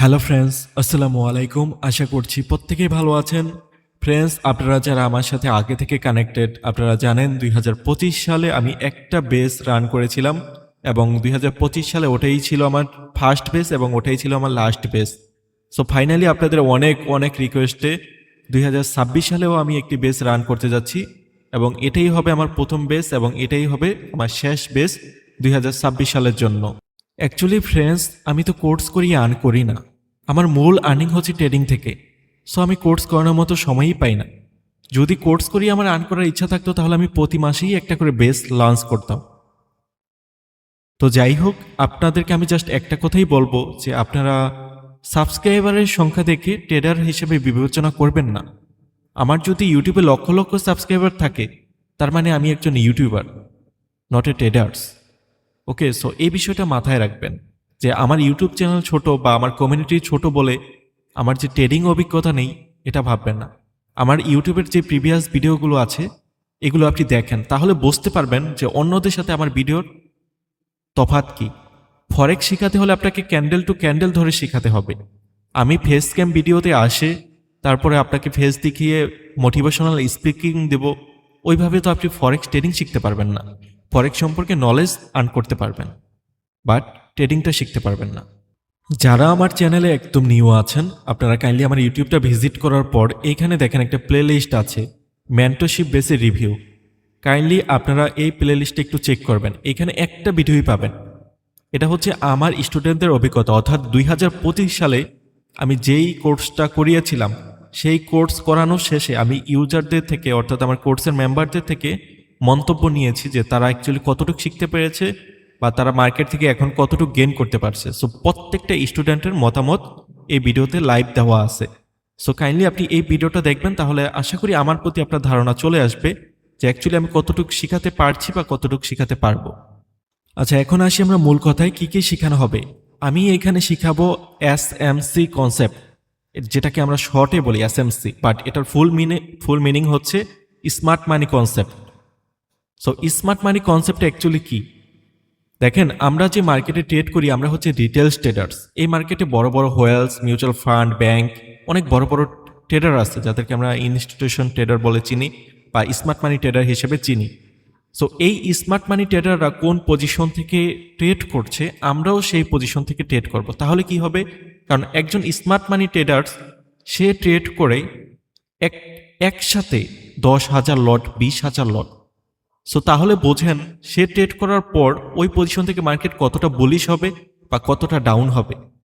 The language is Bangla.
হ্যালো ফ্রেন্ডস, আসসালামু আলাইকুম। আশা করছি প্রত্যেকেই ভালো আছেন। ফ্রেন্ডস, আপনারা যারা আমার সাথে আগে থেকে কানেক্টেড, আপনারা জানেন ২০২৫ সালে আমি একটা বেস রান করেছিলাম এবং ২০২৫ সালে ওটাই ছিল আমার ফার্স্ট বেস এবং ওটাই ছিল আমার লাস্ট বেস। সো ফাইনালি আপনাদের অনেক অনেক রিকোয়েস্টে ২০২৬ সালেও আমি একটি বেস রান করতে যাচ্ছি এবং এটাই হবে আমার প্রথম বেস এবং এটাই হবে আমার শেষ বেস ২০২৬ সালের জন্য। অ্যাকচুয়ালি ফ্রেন্ডস, আমি তো কোর্স করি আর্ন করি না। আমার মূল আর্নিং হচ্ছে ট্রেডিং থেকে। সো আমি কোর্স করানোর মতো সময়ই পাই না। যদি কোর্স করি আমার আর্ন করার ইচ্ছা থাকতো তাহলে আমি প্রতি মাসেই একটা করে বেস লঞ্চ করতাম। তো যাই হোক, আপনাদেরকে আমি জাস্ট একটা কথাই বলবো যে আপনারা সাবস্ক্রাইবারের সংখ্যা দেখে ট্রেডার হিসেবে বিবেচনা করবেন না। আমার যদি ইউটিউবে লক্ষ লক্ষ সাবস্ক্রাইবার থাকে তার মানে আমি একজন YouTuber, not a traders. Okay, so এই বিষয়টা মাথায় রাখবেন যে আমার ইউটিউব চ্যানেল ছোট বা আমার কমিউনিটি ছোট বলে আমার যে ট্রেডিং অভিজ্ঞতা নেই এটা ভাববেন না। আমার ইউটিউবের যে প্রিভিয়াস ভিডিওগুলো আছে এগুলো আপনি দেখেন, তাহলে বুঝতে পারবেন যে অন্যদের সাথে আমার ভিডিওর তফাৎ কি। ফরেক্স শেখাতে হলে আপনাকে ক্যান্ডেল টু ক্যান্ডেল ধরে শেখাতে হবে। আমি ফেস ক্যাম ভিডিওতে আসে তারপরে আপনাকে ফেস দেখিয়ে মোটিভেশনাল স্পিকিং দেব, ওইভাবে তো আপনি ফরেক্স ট্রেডিং শিখতে পারবেন না। ফরেক্স সম্পর্কে নলেজ আর্ন করতে পারবেন, বাট ট্রেডিংটা শিখতে পারবেন না। যারা আমার চ্যানেলে একদম নিউ আছেন আপনারা কাইন্ডলি আমার ইউটিউবটা ভিজিট করার পর এইখানে দেখেন একটা প্লে লিস্ট আছে, মেন্টরশিপ বেসে রিভিউ। কাইন্ডলি আপনারা এই প্লে লিস্টে একটু চেক করবেন, এখানে একটা ভিডিওই পাবেন। এটা হচ্ছে আমার স্টুডেন্টদের অভিজ্ঞতা, অর্থাৎ ২০২৫ সালে আমি যেই কোর্সটা করিয়েছিলাম সেই কোর্স করানোর শেষে আমি ইউজারদের থেকে, অর্থাৎ আমার কোর্সের মেম্বারদের থেকে মন্তব্য নিয়েছি যে তারা অ্যাকচুয়ালি কতটুকু শিখতে পেরেছে বা তারা মার্কেট থেকে এখন কতটুকু গেইন করতে পারছে। সো প্রত্যেকটা স্টুডেন্টের মতামত এই ভিডিওতে লাইভ দেওয়া আছে। সো কাইন্ডলি আপনি এই ভিডিওটা দেখবেন, তাহলে আশা করি আমার প্রতি আপনার ধারণা চলে আসবে যে অ্যাকচুয়ালি আমি কতটুকু শিখাতে পারছি বা কতটুকু শিখাতে পারবো। আচ্ছা, এখন আসি আমরা মূল কথায় কি কি শেখানো হবে। আমি এখানে শিখাবো এসএমসি কনসেপ্ট, যেটাকে আমরা শর্টে বলি এসএমসি, বাট এটার ফুল মিনিং হচ্ছে স্মার্ট মানি কনসেপ্ট। সো স্মার্ট মানি কনসেপ্ট অ্যাকচুয়ালি কি দেখেন, আমরা যে মার্কেটে ট্রেড করি আমরা হচ্ছে রিটেলস ট্রেডার্স। এই মার্কেটে বড় বড় হোয়েলস, মিউচুয়াল ফান্ড, ব্যাংক, অনেক বড় বড় ট্রেডার আছে যাদেরকে আমরা ইনস্টিটিউশন ট্রেডার বলে চিনি বা স্মার্ট মানি ট্রেডার হিসেবে চিনি। সো এই স্মার্ট মানি ট্রেডাররা কোন পজিশন থেকে ট্রেড করছে আমরাও সেই পজিশন থেকে ট্রেড করব। তাহলে কি হবে, কারণ একজন স্মার্ট মানি ট্রেডার্স সে ট্রেড করে একসাথে 10,000 লট, 20,000 লট। সো তাহলে বোঝেন সে ট্রেড করার পর ওই পজিশন থেকে মার্কেট কতটা বুলিশ হবে বা কতটা ডাউন হবে।